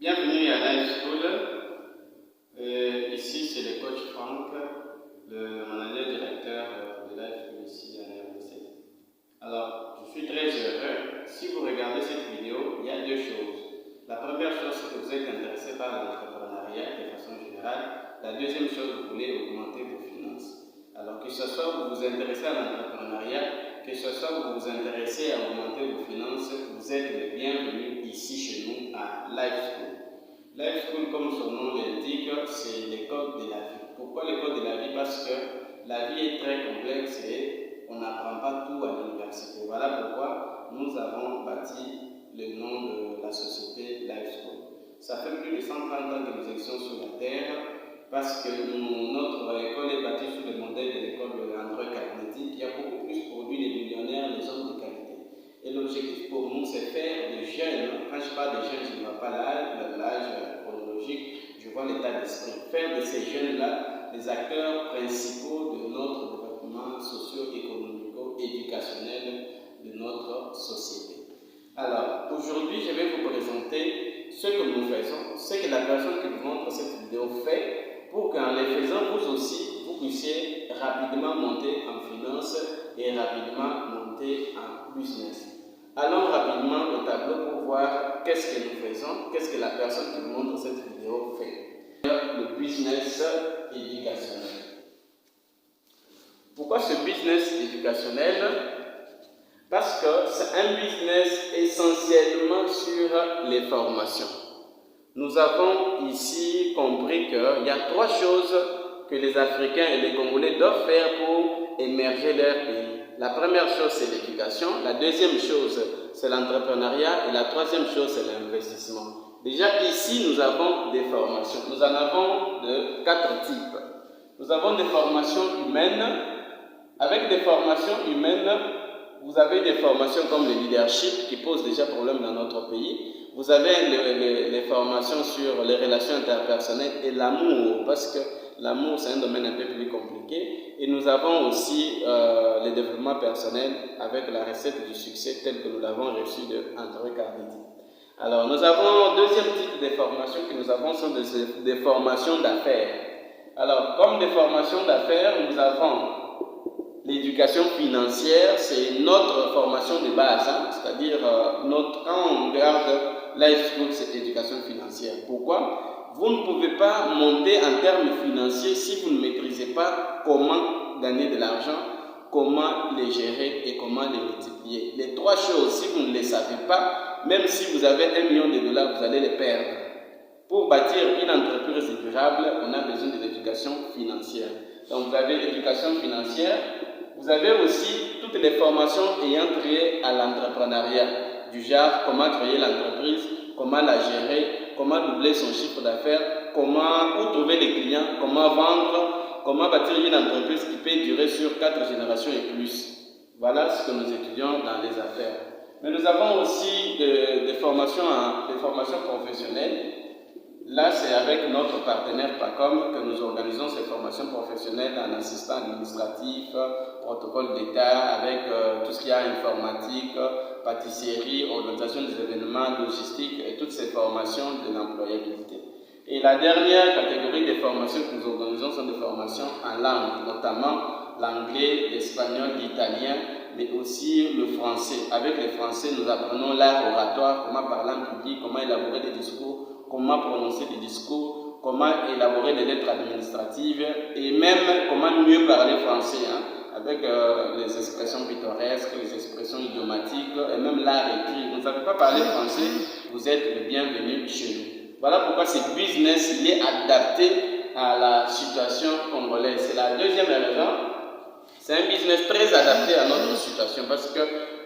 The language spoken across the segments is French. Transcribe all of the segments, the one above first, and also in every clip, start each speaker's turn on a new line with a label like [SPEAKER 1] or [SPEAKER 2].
[SPEAKER 1] Bienvenue à Life School. Ici, c'est le coach Franck, le manager directeur de Life School ici à l'RDC. Alors, je suis très heureux. Si vous regardez cette vidéo, il y a deux choses. La première chose, c'est que vous êtes intéressé par l'entrepreneuriat de façon générale. La deuxième chose, vous voulez augmenter vos finances. Alors, que ce soit vous vous intéressez à l'entrepreneuriat, que ce soit vous vous intéressez à augmenter vos finances, vous êtes les bienvenus ici chez nous à Life School. Life School, comme son nom l'indique, c'est l'école de la vie. Pourquoi l'école de la vie? Parce que la vie est très complexe et on n'apprend pas tout à l'université. Voilà pourquoi nous avons bâti le nom de la société Life School. Ça fait plus de 130 ans que nous existons sur la Terre parce que notre école est bâtie sur le modèle de l'école de André Carnegie qui a beaucoup plus produit des millionnaires, des hommes de qualité. Et l'objectif pour nous, c'est faire des jeunes, quand je parle de jeunes, je ne vois pas l'âge chronologique, je vois l'état d'esprit. Faire de ces jeunes-là des acteurs principaux de notre développement socio-économico-éducationnel de notre société. Alors, aujourd'hui, je vais vous présenter ce que nous faisons, ce que la personne qui vous montre cette vidéo fait, pour qu'en les faisant, vous aussi, vous puissiez rapidement monter en finance et rapidement monter en business. Allons rapidement au tableau pour voir qu'est-ce que nous faisons, qu'est-ce que la personne qui vous montre cette vidéo fait. Le business éducationnel. Pourquoi ce business éducationnel? Parce que c'est un business essentiellement sur les formations. Nous avons ici compris qu'il y a trois choses que les Africains et les Congolais doivent faire pour émerger leur pays. La première chose, c'est l'éducation. La deuxième chose, c'est l'entrepreneuriat. Et la troisième chose, c'est l'investissement. Déjà ici, nous avons des formations. Nous en avons de 4 types. Nous avons des formations humaines. Avec des formations humaines, vous avez des formations comme le leadership qui pose déjà problème dans notre pays. Vous avez les formations sur les relations interpersonnelles et l'amour, parce que l'amour c'est un domaine un peu plus compliqué. Et nous avons aussi le développement personnel avec la recette du succès telle que nous l'avons reçue de André Carnegie. Alors nous avons deuxième type de formations que nous avons sont des formations d'affaires. Alors comme des formations d'affaires, nous avons l'éducation financière, c'est notre formation de base, c'est-à-dire quand on regarde Life School, c'est éducation financière. Pourquoi? Vous ne pouvez pas monter en termes financiers si vous ne maîtrisez pas comment gagner de l'argent, comment les gérer et comment les multiplier. Les trois choses, si vous ne les savez pas, même si vous avez $1 million, vous allez les perdre. Pour bâtir une entreprise durable, on a besoin de l'éducation financière. Donc vous avez l'éducation financière. Vous avez aussi toutes les formations ayant trait à l'entrepreneuriat, du genre comment créer l'entreprise, comment la gérer, comment doubler son chiffre d'affaires, où trouver les clients, comment vendre, comment bâtir une entreprise qui peut durer sur 4 générations et plus. Voilà ce que nous étudions dans les affaires. Mais nous avons aussi des formations professionnelles. Là, c'est avec notre partenaire PACOM que nous organisons ces formations professionnelles en assistant administratif, protocole d'État, avec tout ce qui est informatique, pâtisserie, organisation des événements, logistique et toutes ces formations de l'employabilité. Et la dernière catégorie des formations que nous organisons sont des formations en langue, notamment l'anglais, l'espagnol, l'italien, mais aussi le français. Avec le français, nous apprenons l'art oratoire, comment parler en public, comment élaborer des discours, comment prononcer des discours, comment élaborer des lettres administratives et même comment mieux parler français, avec les expressions pittoresques, les expressions idiomatiques et même l'art écrit. Vous ne savez pas parler français, vous êtes le bienvenu chez nous. Voilà pourquoi ce business il est adapté à la situation congolaise. C'est la deuxième raison. C'est un business très adapté à notre situation parce que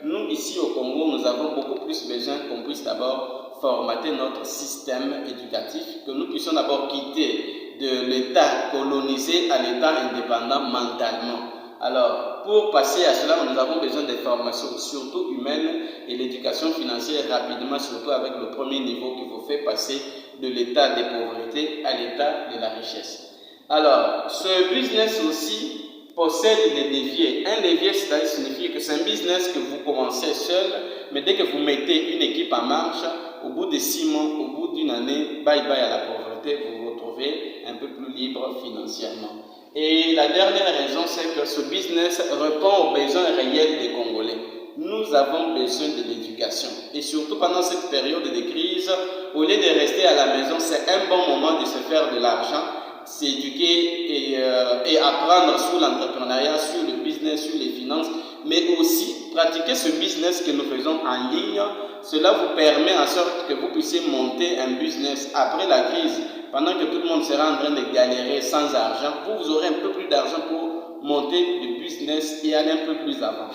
[SPEAKER 1] nous, ici au Congo, nous avons beaucoup plus besoin qu'on puisse d'abord formater notre système éducatif, que nous puissions d'abord quitter de l'État colonisé à l'État indépendant mentalement. Alors, pour passer à cela, nous avons besoin de formations, surtout humaines, et l'éducation financière rapidement, surtout avec le premier niveau qui vous fait passer de l'état de pauvreté à l'état de la richesse. Alors, ce business aussi possède des leviers. Un levier, ça signifie que c'est un business que vous commencez seul, mais dès que vous mettez une équipe en marche, au bout de 6 mois, au bout d'une année, bye bye à la pauvreté, vous vous retrouvez un peu plus libre financièrement. Et la dernière raison, c'est que ce business répond aux besoins réels des Congolais. Nous avons besoin de l'éducation. Et surtout pendant cette période de crise, au lieu de rester à la maison, c'est un bon moment de se faire de l'argent, s'éduquer et apprendre sur l'entrepreneuriat, sur le business, sur les finances, mais aussi pratiquer ce business que nous faisons en ligne. Cela vous permet en sorte que vous puissiez monter un business après la crise. Pendant que tout le monde sera en train de galérer sans argent, vous aurez un peu plus d'argent pour monter le business et aller un peu plus avant.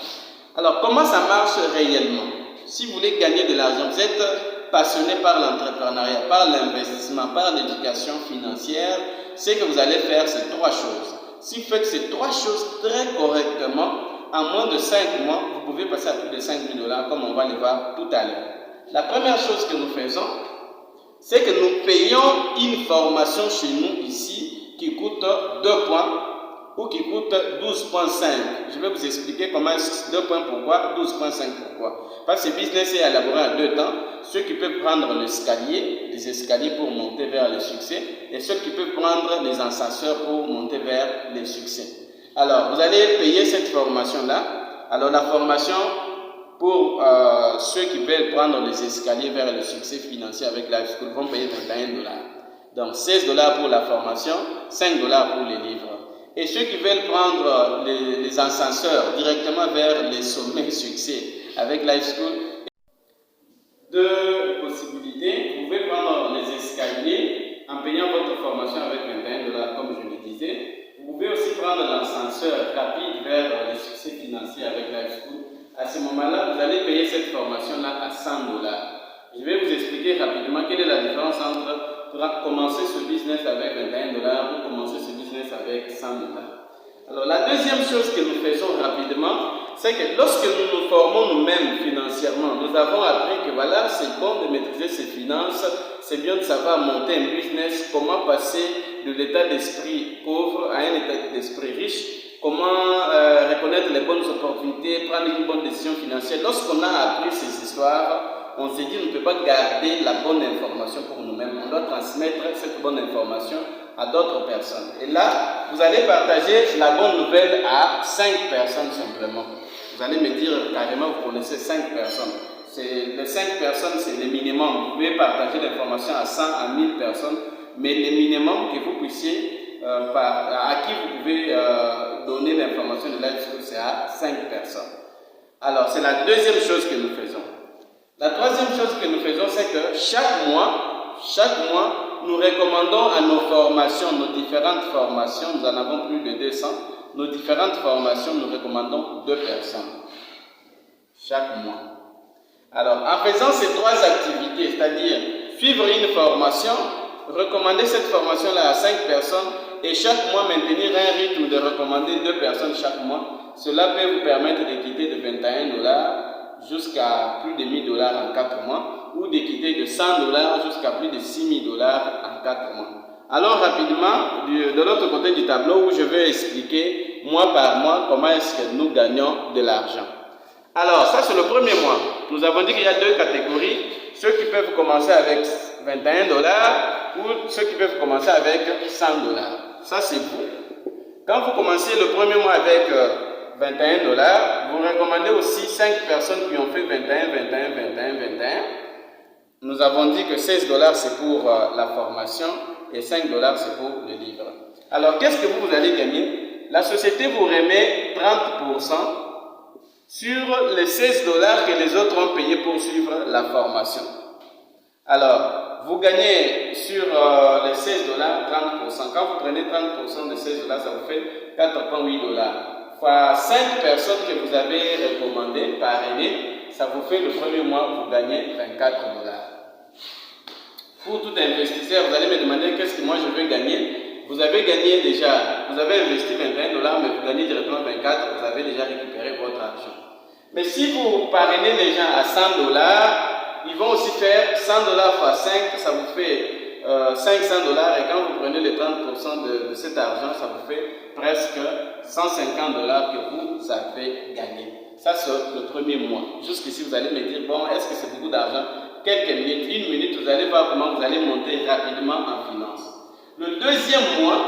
[SPEAKER 1] Alors, comment ça marche réellement? Si vous voulez gagner de l'argent, vous êtes passionné par l'entrepreneuriat, par l'investissement, par l'éducation financière, c'est que vous allez faire ces trois choses. Si vous faites ces trois choses très correctement, en moins de 5 mois, vous pouvez passer à plus de 5 000 $ comme on va le voir tout à l'heure. La première chose que nous faisons, c'est que nous payons une formation chez nous ici qui coûte 2 points ou qui coûte 12,5. Je vais vous expliquer comment 2 points pourquoi, 12,5 pourquoi. Parce que ce business est élaboré en 2 temps. Ceux qui peuvent prendre l'escalier, les escaliers pour monter vers le succès, et ceux qui peuvent prendre les ascenseurs pour monter vers le succès. Alors, vous allez payer cette formation-là. Alors, la formation pour ceux qui veulent prendre les escaliers vers le succès financier avec Life School vont payer 21 $. Donc, 16 $ pour la formation, 5 $ pour les livres. Et ceux qui veulent prendre les ascenseurs directement vers les sommets succès avec Life School, deux possibilités. Vous pouvez prendre les escaliers en payant votre formation avec 21 $, comme je le disais. Vous pouvez aussi prendre l'ascenseur rapide vers le succès financier avec Life School. À ce moment-là, vous allez payer cette formation-là à 100 $. Je vais vous expliquer rapidement quelle est la différence entre commencer ce business avec 21 $ ou commencer ce business avec 100 $. Alors, la deuxième chose que nous faisons rapidement, c'est que lorsque nous nous formons nous-mêmes financièrement, nous avons appris que voilà, c'est bon de maîtriser ses finances, c'est bien de savoir monter un business, comment passer de l'état d'esprit pauvre à un état d'esprit riche, comment reconnaître les bonnes opportunités, prendre une bonne décision financière. Lorsqu'on a appris ces histoires, on s'est dit qu'on ne peut pas garder la bonne information pour nous-mêmes. On doit transmettre cette bonne information à d'autres personnes. Et là, vous allez partager la bonne nouvelle à 5 personnes simplement. Vous allez me dire carrément, vous connaissez 5 personnes. Les 5 personnes, c'est le minimum. Vous pouvez partager l'information à 100, à 1000 personnes, mais le minimum que vous puissiez, à qui vous pouvez donner l'information de Life School, c'est à 5 personnes. Alors, c'est la deuxième chose que nous faisons. La troisième chose que nous faisons, c'est que chaque mois, nous recommandons à nos formations, nos différentes formations, nous en avons plus de 200, nos différentes formations, nous recommandons 2 personnes chaque mois. Alors, en faisant ces 3 activités, c'est-à-dire suivre une formation, recommander cette formation-là à 5 personnes et chaque mois maintenir un rythme de recommander 2 personnes chaque mois, cela peut vous permettre de quitter de 21 $ jusqu'à plus de 1000 $ en 4 mois ou de quitter de 100 $ jusqu'à plus de 6000 $ en 4 mois. Allons rapidement de l'autre côté du tableau où je vais expliquer mois par mois comment est-ce que nous gagnons de l'argent. Alors, ça c'est le premier mois. Nous avons dit qu'il y a 2 catégories. Ceux qui peuvent commencer avec 21 $ ou ceux qui peuvent commencer avec 100 $. Ça c'est vous. Quand vous commencez le premier mois avec 21 $, vous recommandez aussi 5 personnes qui ont fait 21, 21, 21, 21. Nous avons dit que 16 $ c'est pour la formation et 5 $ c'est pour le livre. Alors, qu'est-ce que vous allez gagner? La société vous remet 30% sur les 16 $ que les autres ont payé pour suivre la formation. Alors, vous gagnez sur les 16 $, 30%. Quand vous prenez 30% de 16 $, ça vous fait 4,8 $. Fois 5 personnes que vous avez recommandées par année, ça vous fait le premier mois, vous gagnez 24 $. Pour tout investisseur, vous allez me demander qu'est-ce que moi je veux gagner. Vous avez gagné déjà, vous avez investi 21 $, mais vous gagnez directement 24 $, vous avez déjà récupéré votre argent. Mais si vous parrainez les gens à 100 $, ils vont aussi faire 100 $ fois 5, ça vous fait 500 $. Et quand vous prenez les 30% de cet argent, ça vous fait presque 150 $ que vous avez gagné. Ça, c'est le premier mois. Jusqu'ici, vous allez me dire, bon, est-ce que c'est beaucoup d'argent? quelques minutes, une minute, vous allez voir comment vous allez monter rapidement en finance. Le deuxième mois,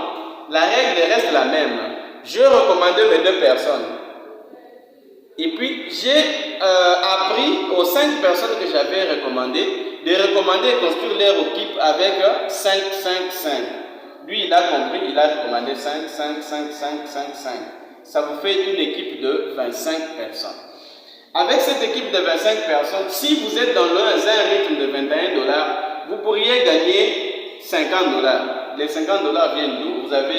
[SPEAKER 1] la règle reste la même. Je recommandais mes 2 personnes. Et puis, j'ai appris aux 5 personnes que j'avais recommandées de recommander et construire leur équipe avec 5, 5, 5. Lui, il a compris, il a recommandé 5, 5, 5, 5, 5, 5. Ça vous fait une équipe de 25 personnes. Avec cette équipe de 25 personnes, si vous êtes dans un rythme de 21 $, vous pourriez gagner 50 $. Les 50 $ viennent d'où? Vous avez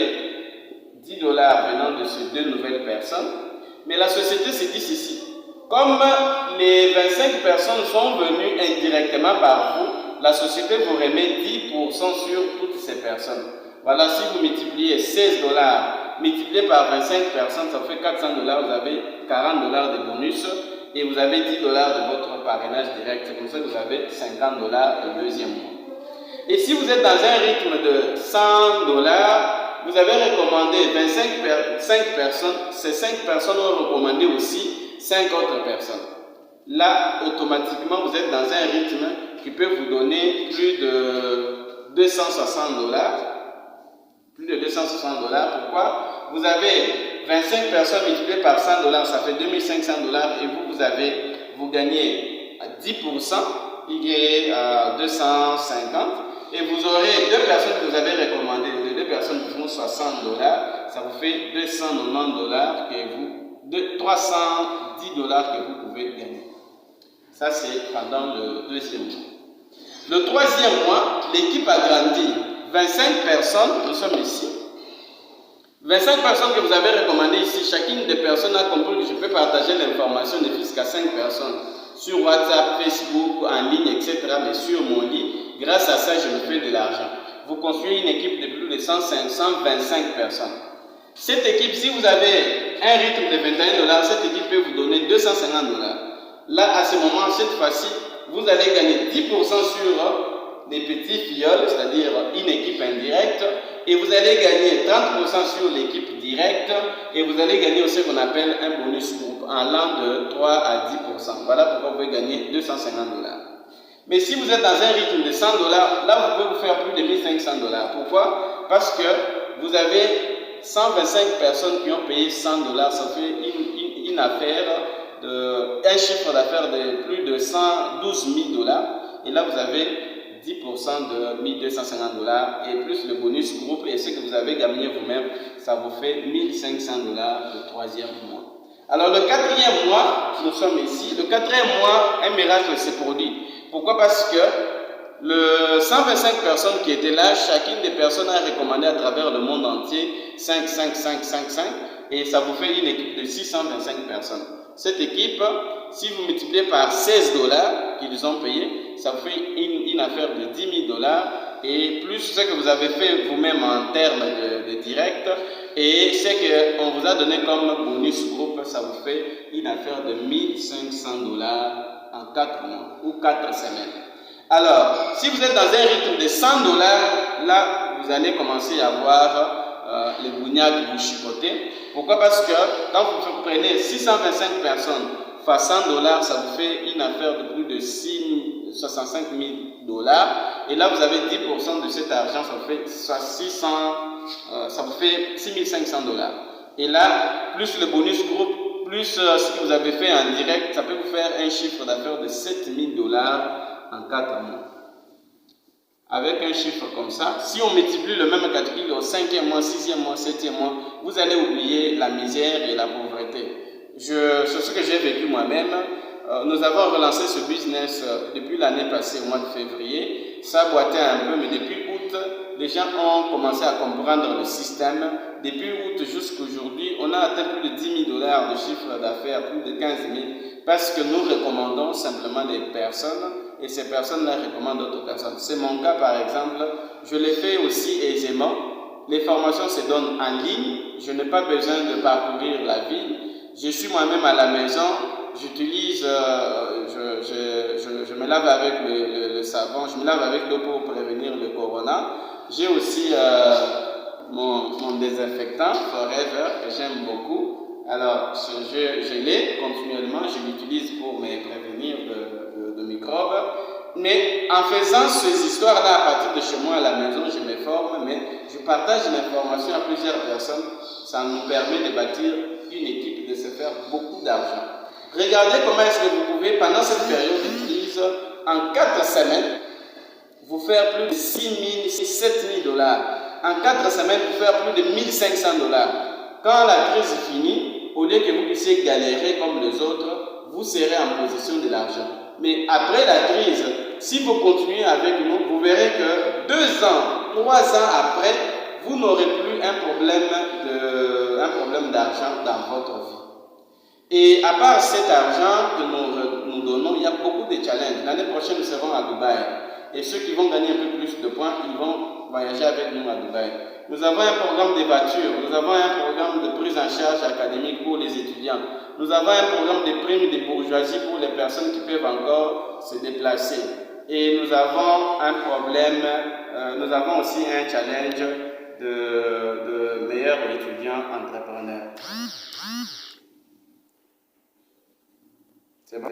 [SPEAKER 1] 10 $ venant de ces 2 nouvelles personnes. Mais la société se dit ceci. Comme les 25 personnes sont venues indirectement par vous, la société vous remet 10% sur toutes ces personnes. Voilà, si vous multipliez 16 $ multiplié par 25 personnes, ça fait 400 $, vous avez 40 $ de bonus et vous avez 10 $ de votre parrainage direct. C'est comme ça que vous avez 50 $ le deuxième mois. Et si vous êtes dans un rythme de 100 $, vous avez recommandé 5 personnes, ces 5 personnes ont recommandé aussi 5 autres personnes. Là, automatiquement, vous êtes dans un rythme qui peut vous donner plus de 260 $. Plus de 260 $. Pourquoi? Vous avez 25 personnes multipliées par 100 $, ça fait 2500 $ et vous gagnez 10%, y 250. Et vous aurez 2 personnes que vous avez recommandées. Les 2 personnes qui font 60 $, ça vous fait 290 $, 310 $ que vous pouvez gagner. Ça, c'est pendant le deuxième mois. Le troisième mois, l'équipe a grandi. 25 personnes, nous sommes ici. 25 personnes que vous avez recommandées ici, chacune des personnes a compris que je peux partager l'information de jusqu'à 5 personnes sur WhatsApp, Facebook, en ligne, etc. Mais sur mon lit, grâce à ça, je me fais de l'argent. Vous construisez une équipe de plus de 125 personnes. Cette équipe, si vous avez un rythme de 21 $, cette équipe peut vous donner 250 $. Là, à ce moment, cette fois-ci, vous allez gagner 10% sur les petits filleuls, c'est-à-dire une équipe indirecte, et vous allez gagner 30% sur l'équipe directe, et vous allez gagner aussi ce qu'on appelle un bonus groupe, en allant de 3 à 10%. Voilà pourquoi vous pouvez gagner 250 $. Mais si vous êtes dans un rythme de 100 $, là, vous pouvez vous faire plus de 1500 $. Pourquoi? Parce que vous avez 125 personnes qui ont payé 100 $, ça fait une affaire, un chiffre d'affaires de plus de 112 000 $, et là, vous avez 10% de 1250 $ et plus le bonus groupe et ce que vous avez gagné vous-même, ça vous fait 1500 $ le troisième mois. Alors le quatrième mois, nous sommes ici, le quatrième mois, un miracle s'est produit. Pourquoi? Parce que le 125 personnes qui étaient là, chacune des personnes a recommandé à travers le monde entier 5, 5, 5, 5, 5 et ça vous fait une équipe de 625 personnes. Cette équipe, si vous multipliez par 16 $ qu'ils ont payé, ça vous fait une affaire de 10 000 $ et plus ce que vous avez fait vous-même en termes de direct et ce qu'on vous a donné comme bonus groupe, ça vous fait une affaire de 1500 $ en 4 mois ou 4 semaines. Alors, si vous êtes dans un rythme de 100 $, là, vous allez commencer à voir les bougnats qui vous chipoter. Pourquoi? Parce que quand vous prenez 625 personnes fois 100 $, ça vous fait une affaire de plus de 65 000 $. Et là, vous avez 10% de cet argent, ça vous fait 6500 $. Et là, plus le bonus groupe, plus ce que vous avez fait en direct, ça peut vous faire un chiffre d'affaires de 7 000 $ en 4 mois. Avec un chiffre comme ça, si on multiplie le même calcul au 5e mois, 6e mois, 7e mois, vous allez oublier la misère et la pauvreté. C'est ce que j'ai vécu moi-même. Nous avons relancé ce business depuis l'année passée, au mois de février. Ça boitait un peu, mais depuis août, les gens ont commencé à comprendre le système. Depuis août jusqu'à aujourd'hui, on a atteint plus de 10 000 $ de chiffre d'affaires, plus de 15 000, parce que nous recommandons simplement des personnes et ces personnes-là recommandent d'autres personnes. C'est mon cas par exemple, je l'ai fait aussi aisément. Les formations se donnent en ligne, je n'ai pas besoin de parcourir la ville. Je suis moi-même à la maison, j'utilise, je me lave avec le savon, je me lave avec l'eau pour prévenir le corona. J'ai aussi mon désinfectant Forever que j'aime beaucoup. Alors je l'ai continuellement, je l'utilise pour me prévenir de microbes. mais en faisant ces histoires-là à partir de chez moi à la maison, je me forme, mais je partage l'information à plusieurs personnes. Ça nous permet de bâtir une équipe, de se faire beaucoup d'argent. Regardez comment est-ce que vous pouvez, pendant cette période de crise, en 4 semaines, vous faire plus de 6 000, 7 000 dollars. En 4 semaines, vous faire plus de 1 500 dollars. Quand la crise finit, au lieu que vous puissiez galérer comme les autres, vous serez en position de l'argent. Mais après la crise, si vous continuez avec nous, vous verrez que 2 ans, 3 ans après, vous n'aurez plus un problème d'argent dans votre vie. Et à part cet argent que nous donnons, il y a beaucoup de challenges. L'année prochaine, nous serons à Dubaï. Et ceux qui vont gagner un peu plus de points, ils vont voyager avec nous à Dubaï. Nous avons un programme de voitures, nous avons un programme de prise en charge académique pour les étudiants. Nous avons un programme de primes de bourgeoisie pour les personnes qui peuvent encore se déplacer. Et nous avons un problème, nous avons aussi un challenge de meilleurs étudiants entrepreneurs. C'est bon?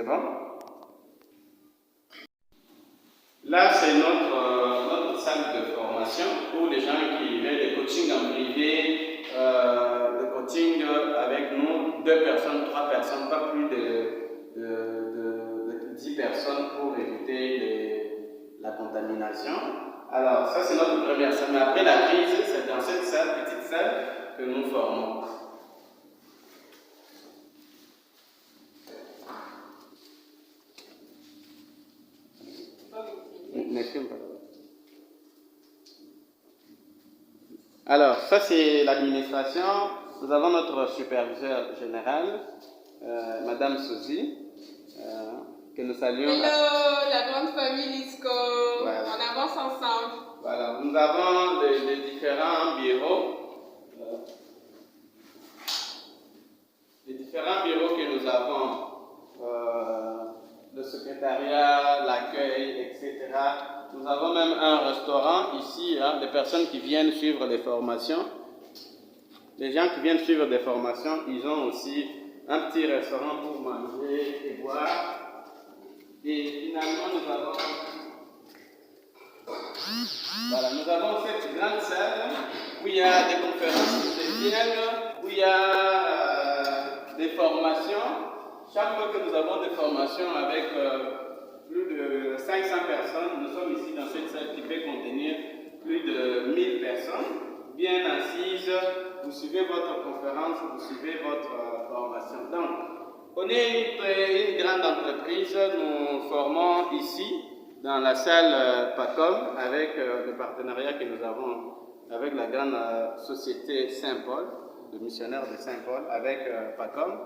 [SPEAKER 1] Là, c'est notre salle de formation pour les gens qui veulent des coachings en privé, des coachings avec nous, 2 personnes, 3 personnes, pas plus de 10 personnes pour éviter la contamination. Alors, ça c'est notre première salle. Mais après la crise, c'est dans cette salle, petite salle, que nous formons. Alors, ça c'est l'administration. Nous avons notre superviseur général, Madame Suzy, que nous saluons.
[SPEAKER 2] Hello, la grande famille Lisco.
[SPEAKER 1] Voilà.
[SPEAKER 2] On avance ensemble.
[SPEAKER 1] Voilà, nous avons les différents bureaux. Les différents bureaux que nous avons, le secrétariat, l'accueil, etc. Nous avons même un restaurant ici, hein, des personnes qui viennent suivre les formations. Les gens qui viennent suivre des formations, ils ont aussi un petit restaurant pour manger et boire. Et finalement, nous avons cette grande salle où il y a des conférences qui viennent, où il y a des formations. Chaque fois que nous avons des formations avec plus de 500 personnes, nous sommes ici dans cette salle qui peut contenir plus de 1000 personnes, bien assises. Vous suivez votre conférence, vous suivez votre formation. Donc, on est une grande entreprise, nous formons ici, dans la salle PACOM, avec le partenariat que nous avons avec la grande société Saint-Paul, le missionnaire de Saint-Paul, avec PACOM.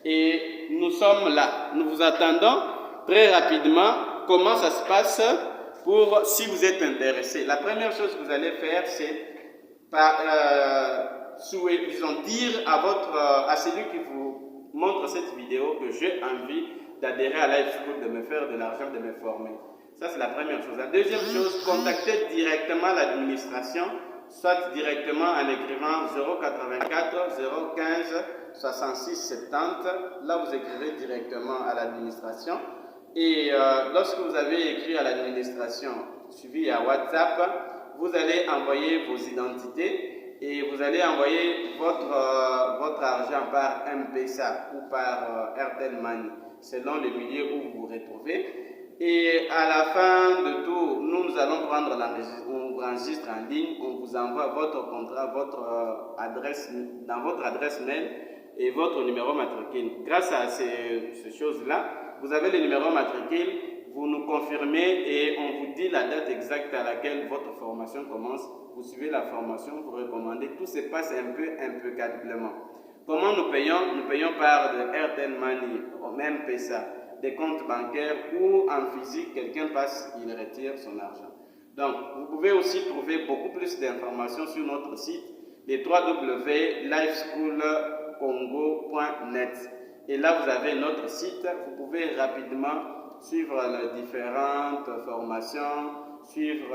[SPEAKER 1] Et nous sommes là. Nous vous attendons très rapidement. Comment ça se passe pour, si vous êtes intéressé. La première chose que vous allez faire, c'est dire à celui qui vous montre cette vidéo que j'ai envie d'adhérer à Life School, de me faire de l'argent, de me former. Ça, c'est la première chose. La deuxième chose, contactez directement l'administration, soit directement en écrivant 084 015 66 70. Là, vous écrivez directement à l'administration. Et lorsque vous avez écrit à l'administration, suivi à WhatsApp, vous allez envoyer vos identités et vous allez envoyer votre argent par M-Pesa ou par Airtel Money, selon le milieu où vous vous retrouvez. Et à la fin de tout, nous allons prendre on vous enregistre en ligne, on vous envoie votre contrat, dans votre adresse mail et votre numéro matricule. Grâce à ces choses-là, vous avez le numéro matricule, vous nous confirmez et on vous dit la date exacte à laquelle votre formation commence. Vous suivez la formation, vous recommandez, tout se passe un peu impeccablement. Comment nous payons? Nous payons par de Airtel Money, ou même PESA, des comptes bancaires ou en physique, quelqu'un passe, il retire son argent. Donc, vous pouvez aussi trouver beaucoup plus d'informations sur notre site, les www.lifeschoolcongo.net. Et là, vous avez notre site, vous pouvez rapidement suivre les différentes formations, suivre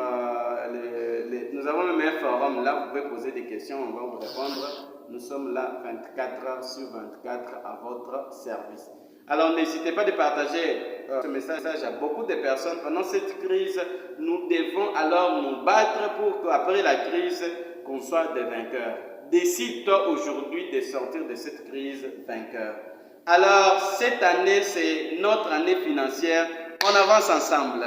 [SPEAKER 1] nous avons même un forum, là vous pouvez poser des questions, on va vous répondre. Nous sommes là 24 heures sur 24 à votre service. Alors n'hésitez pas de partager ce message à beaucoup de personnes. Pendant cette crise, nous devons alors nous battre pour qu'après la crise, qu'on soit des vainqueurs. Décide-toi aujourd'hui de sortir de cette crise vainqueur. Alors, cette année, c'est notre année financière. On avance ensemble.